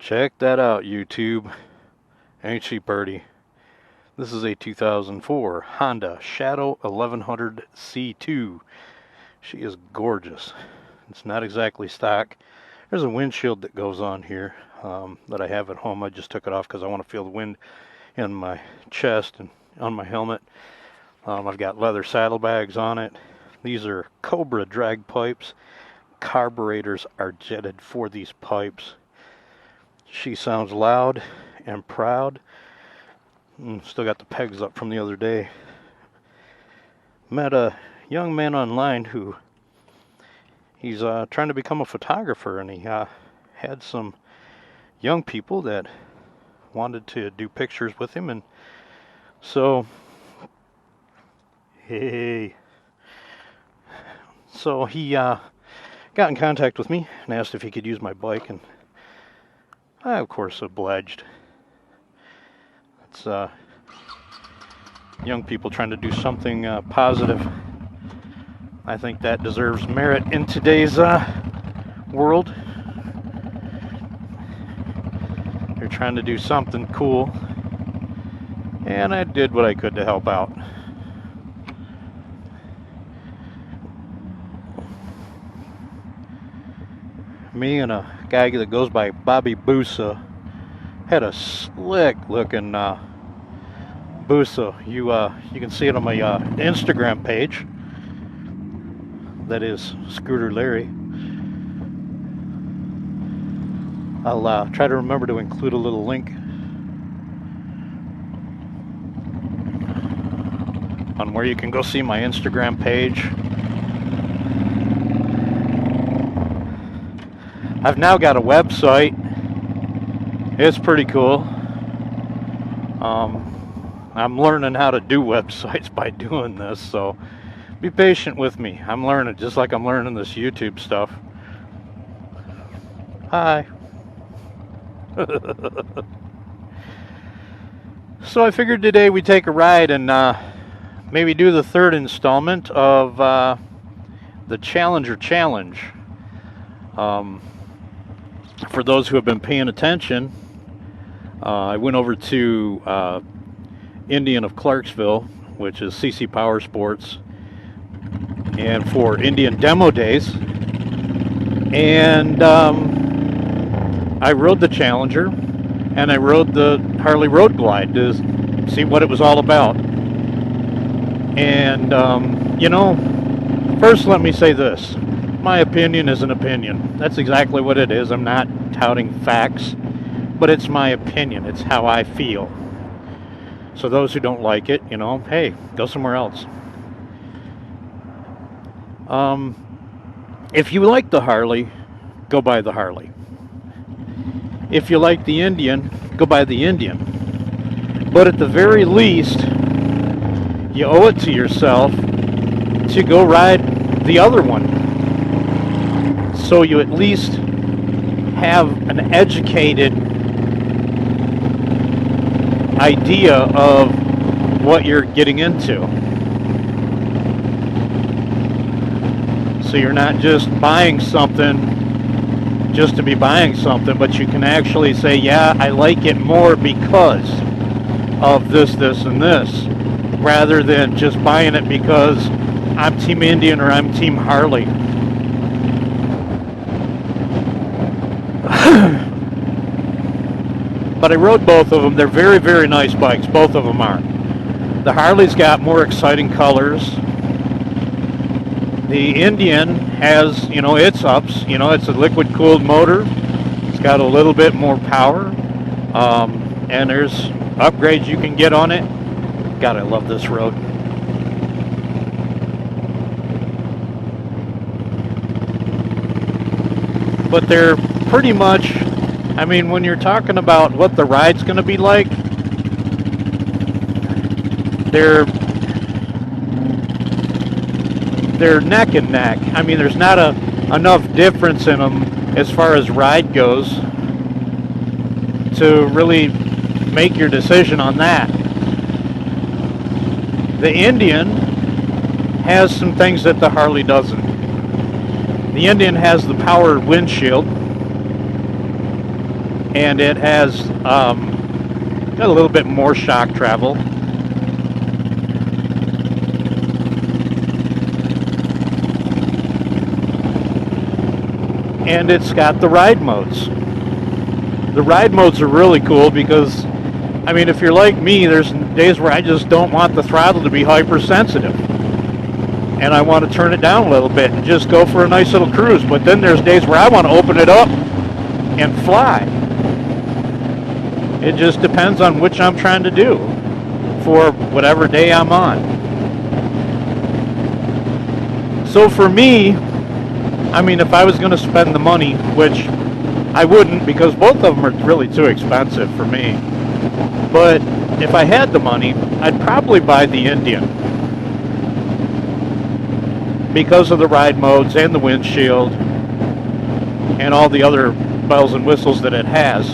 Check that out, YouTube. Ain't she pretty? This is a 2004 Honda Shadow 1100 C2. She is gorgeous. It's not exactly stock. There's a windshield that goes on here that I have at home. I just took it off because I want to feel the wind in my chest and on my helmet. I've got leather saddlebags on it. These are Cobra drag pipes. Carburetors are jetted for these pipes. She sounds loud and proud. Still got the pegs up from the other day. Met a young man online who he's trying to become a photographer, and he had some young people that wanted to do pictures with him, and so he got in contact with me and asked if he could use my bike, and I, of course, obliged. It's young people trying to do something positive. I think that deserves merit in today's world. They're trying to do something cool, and I did what I could to help out. Me and a guy that goes by Bobby Busa had a slick looking Busa. You can see it on my Instagram page. That is Scooter Larry. I'll try to remember to include a little link on where you can go see my Instagram page. I've now got a website. It's pretty cool. I'm learning how to do websites by doing this, so be patient with me. I'm learning just like I'm learning this YouTube stuff. Hi. So I figured today we'd take a ride and maybe do the third installment of the Challenger Challenge. For those who have been paying attention, I went over to Indian of Clarksville, which is CC Power Sports, and for Indian Demo Days, and I rode the Challenger, and I rode the Harley Road Glide to see what it was all about. And first let me say this. My opinion is an opinion. That's exactly what it is. I'm not touting facts, but it's my opinion. It's how I feel. So those who don't like it, hey, go somewhere else. If you like the Harley, go buy the Harley. If you like the Indian, go buy the Indian. But at the very least, you owe it to yourself to go ride the other one, so you at least have an educated idea of what you're getting into. So you're not just buying something just to be buying something, but you can actually say, yeah, I like it more because of this, this, and this, rather than just buying it because I'm Team Indian or I'm Team Harley. But I rode both of them. They're very, very nice bikes. Both of them are. The Harley's got more exciting colors. The Indian has, its ups. It's a liquid-cooled motor. It's got a little bit more power. And there's upgrades you can get on it. God, I love this road. But they're pretty much, when you're talking about what the ride's going to be like, they're neck and neck. There's not enough difference in them as far as ride goes to really make your decision on that. The Indian has some things that the Harley doesn't. The Indian has the power windshield, and it has got a little bit more shock travel. And it's got the ride modes. The ride modes are really cool because, I mean, if you're like me, there's days where I just don't want the throttle to be hypersensitive. And I want to turn it down a little bit and just go for a nice little cruise. But then there's days where I want to open it up and fly. It just depends on which I'm trying to do for whatever day I'm on. So for me, I mean, if I was going to spend the money, which I wouldn't because both of them are really too expensive for me. But if I had the money, I'd probably buy the Indian because of the ride modes and the windshield and all the other bells and whistles that it has.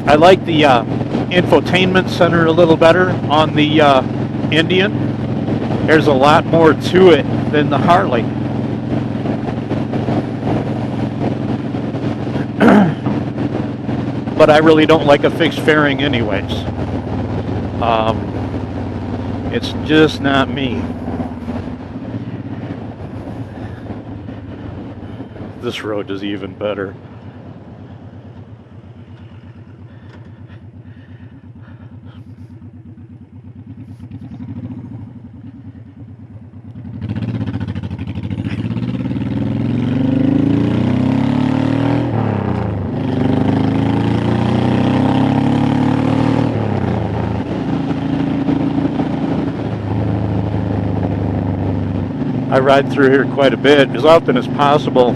I like the infotainment center a little better on the Indian. There's a lot more to it than the Harley. But I really don't like a fixed fairing anyways. It's just not me. This road is even better. I ride through here quite a bit, as often as possible.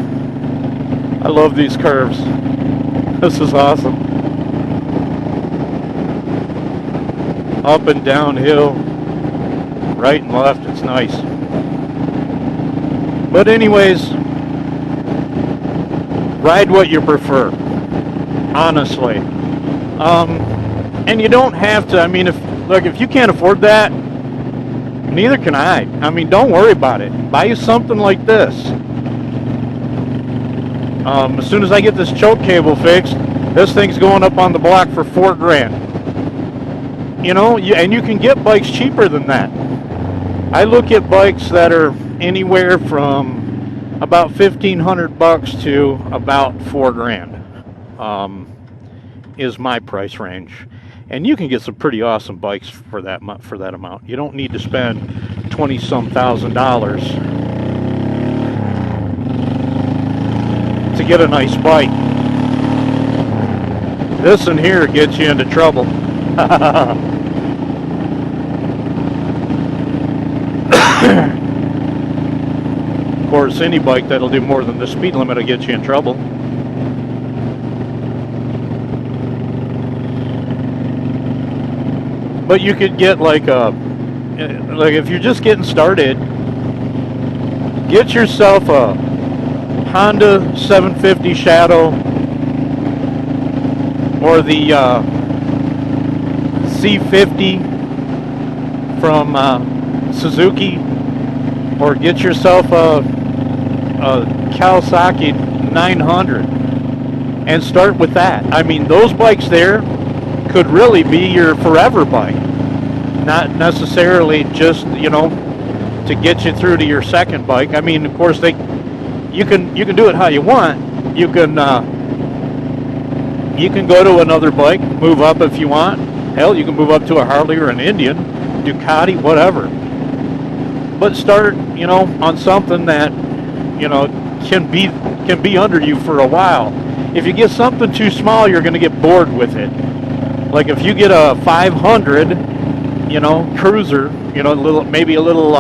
I love these curves. This is awesome. Up and downhill, right and left, it's nice. But anyways, ride what you prefer, honestly. And you don't have to, I mean, if you can't afford that, neither can I. I mean, don't worry about it. Buy you something like this. As soon as I get this choke cable fixed, this thing's going up on the block for $4,000. You know, and you can get bikes cheaper than that. I look at bikes that are anywhere from about $1,500 to about $4,000 is my price range. And you can get some pretty awesome bikes for that amount. You don't need to spend $20-some thousand to get a nice bike. This in here gets you into trouble. Of course, any bike that'll do more than the speed limit will get you in trouble. But you could get like if you're just getting started, get yourself a Honda 750 Shadow or the C50 from Suzuki, or get yourself a Kawasaki 900 and start with that. I mean, those bikes there could really be your forever bike, not necessarily just, you know, to get you through to your second bike. I mean, of course, you can do it how you want. You can go to another bike, move up if you want. Hell, you can move up to a Harley or an Indian, Ducati, whatever. But start, you know, on something that, you know, can be under you for a while. If you get something too small, you're going to get bored with it. Like if you get a 500, you know, cruiser, you know, maybe a little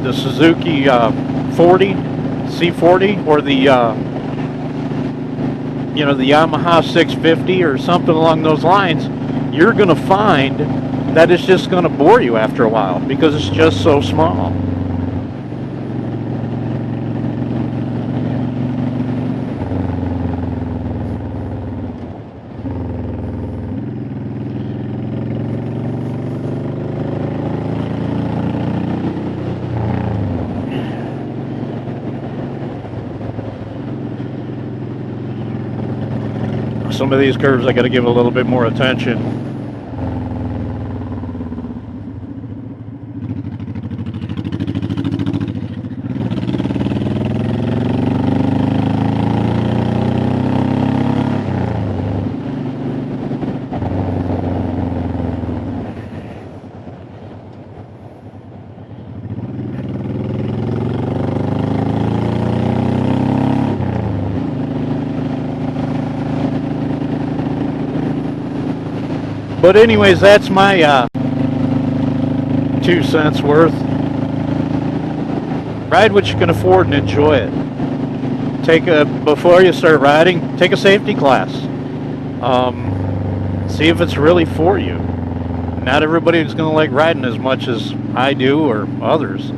the Suzuki 40, C40, or the you know, the Yamaha 650 or something along those lines, you're going to find that it's just going to bore you after a while because it's just so small. some of these curves I got to give a little bit more attention. But anyways, that's my 2 cents worth. Ride what you can afford and enjoy it. Before you start riding, take a safety class. See if it's really for you. Not everybody's going to like riding as much as I do or others.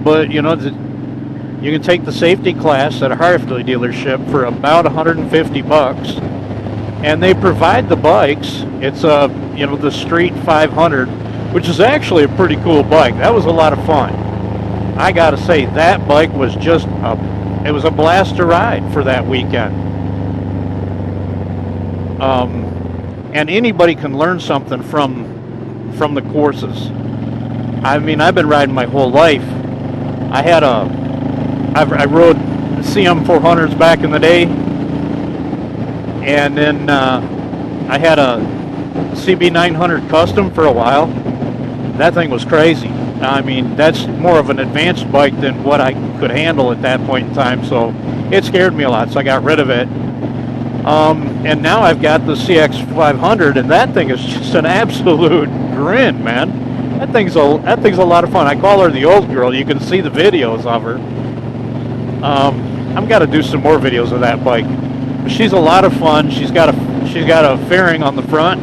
But you know, you can take the safety class at a Harley dealership for about $150. And they provide the bikes. It's the Street 500, which is actually a pretty cool bike. That was a lot of fun. I gotta say, that bike was it was a blast to ride for that weekend. And anybody can learn something from the courses. I mean, I've been riding my whole life. I rode CM 400s back in the day. And then I had a CB 900 Custom for a while. That thing was crazy. I mean, that's more of an advanced bike than what I could handle at that point in time, so it scared me a lot, so I got rid of it. And now I've got the CX 500, and that thing is just an absolute grin, man. That thing's a lot of fun. I call her the old girl. You can see the videos of her. I've got to do some more videos of that bike. She's a lot of fun. She's got a fairing on the front,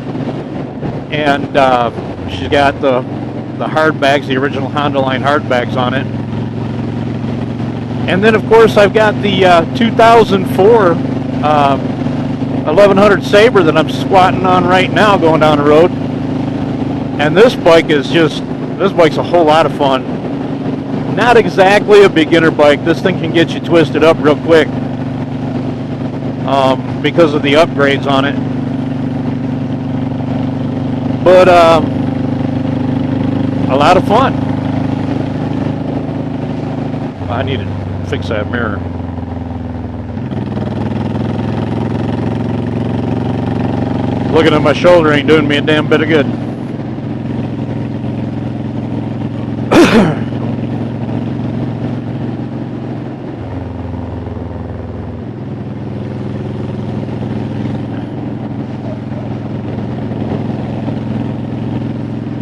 and she's got the hard bags, the original Honda line hard bags on it. And then of course I've got the 2004 1100 Sabre that I'm squatting on right now going down the road. And this bike's a whole lot of fun. Not exactly a beginner bike. This thing can get you twisted up real quick. Because of the upgrades on it. But a lot of fun. I need to fix that mirror. Looking at my shoulder ain't doing me a damn bit of good.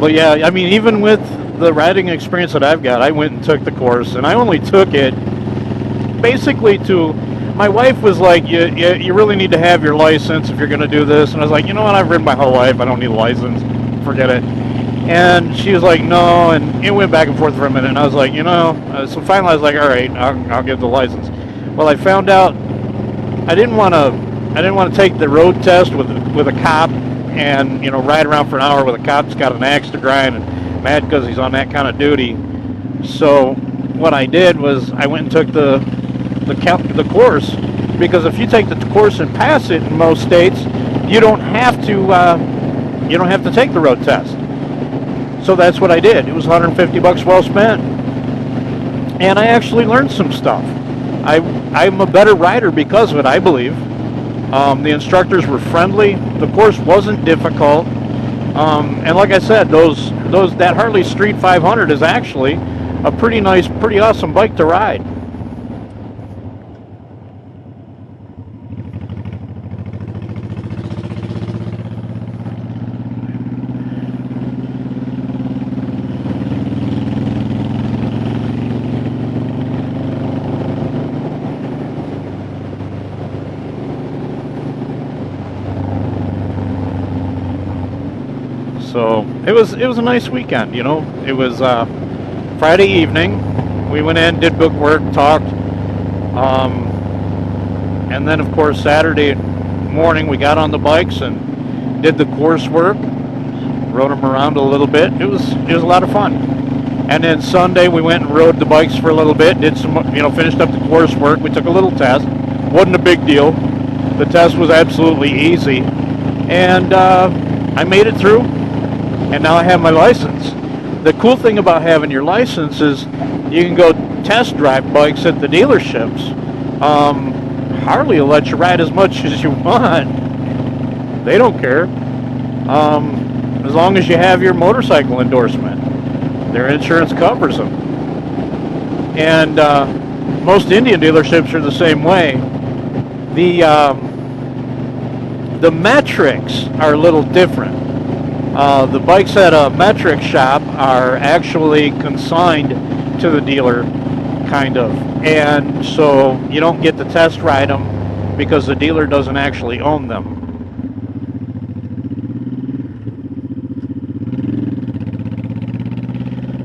But yeah, I mean, even with the riding experience that I've got, I went and took the course, and I only took it basically my wife was like, you really need to have your license if you're going to do this. And I was like, you know what, I've ridden my whole life, I don't need a license, forget it. And she was like, no, and it went back and forth for a minute, and I was like, so finally I was like, all right, I'll give the license. Well, I found out I didn't want to take the road test with a cop and ride around for an hour with a cop that's got an axe to grind and mad because he's on that kind of duty. So what I did was I went and took the course, because if you take the course and pass it in most states, you don't have to take the road test. So that's what I did. It was $150 well spent, and I actually learned some stuff. I'm a better rider because of it, I believe. The instructors were friendly. The course wasn't difficult, and like I said, that Harley Street 500 is actually a pretty nice, pretty awesome bike to ride. So it was a nice weekend, It was Friday evening. We went in, did book work, talked, and then of course Saturday morning we got on the bikes and did the coursework, rode them around a little bit. It was a lot of fun. And then Sunday we went and rode the bikes for a little bit, did some, finished up the coursework. We took a little test, wasn't a big deal. The test was absolutely easy, and I made it through, and now I have my license. The cool thing about having your license is you can go test drive bikes at the dealerships. Harley will let you ride as much as you want. They don't care. As long as you have your motorcycle endorsement. Their insurance covers them. And most Indian dealerships are the same way. The metrics are a little different. The bikes at a metric shop are actually consigned to the dealer, kind of. And so you don't get to test ride them because the dealer doesn't actually own them.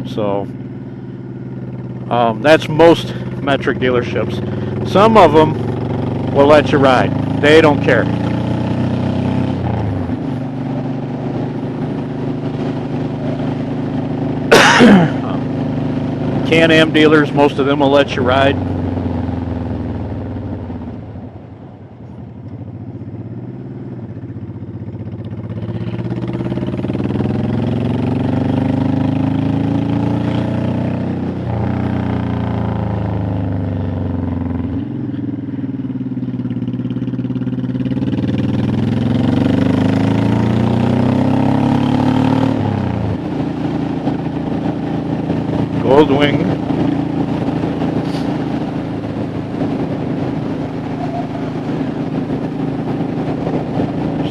So that's most metric dealerships. Some of them will let you ride. They don't care. Can-Am dealers, most of them will let you ride. Goldwing.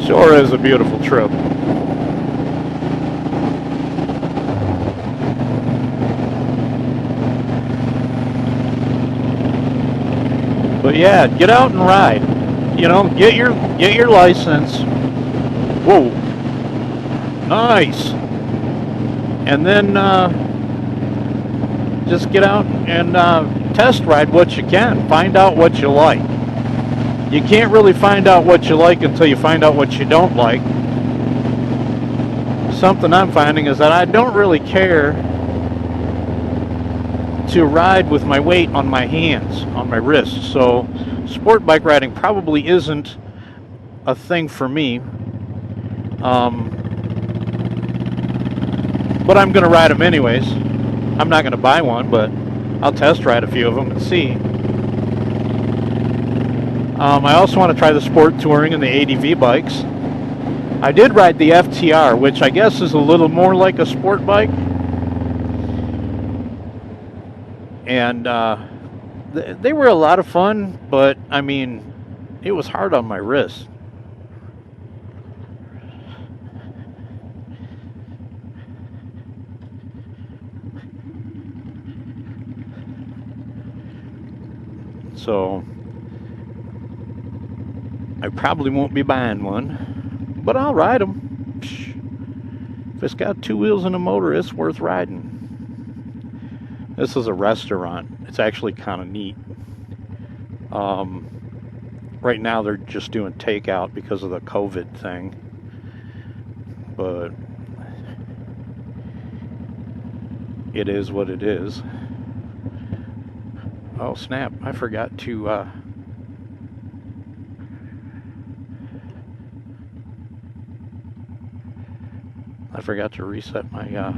Sure is a beautiful trip. But yeah, get out and ride. You know, get your license. Whoa. Nice. And then just get out and test ride what you can. Find out what you like. You can't really find out what you like until you find out what you don't like. Something I'm finding is that I don't really care to ride with my weight on my hands, on my wrists. So sport bike riding probably isn't a thing for me. But I'm going to ride them anyways. I'm not going to buy one, but I'll test ride a few of them and see. I also want to try the sport touring and the ADV bikes. I did ride the FTR, which I guess is a little more like a sport bike. And they were a lot of fun, but I mean, it was hard on my wrist. So I probably won't be buying one, but I'll ride them. If it's got two wheels and a motor, it's worth riding. This is a restaurant. It's actually kind of neat. Right now they're just doing takeout because of the COVID thing. But it is what it is. Oh snap, I forgot to reset my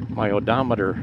my odometer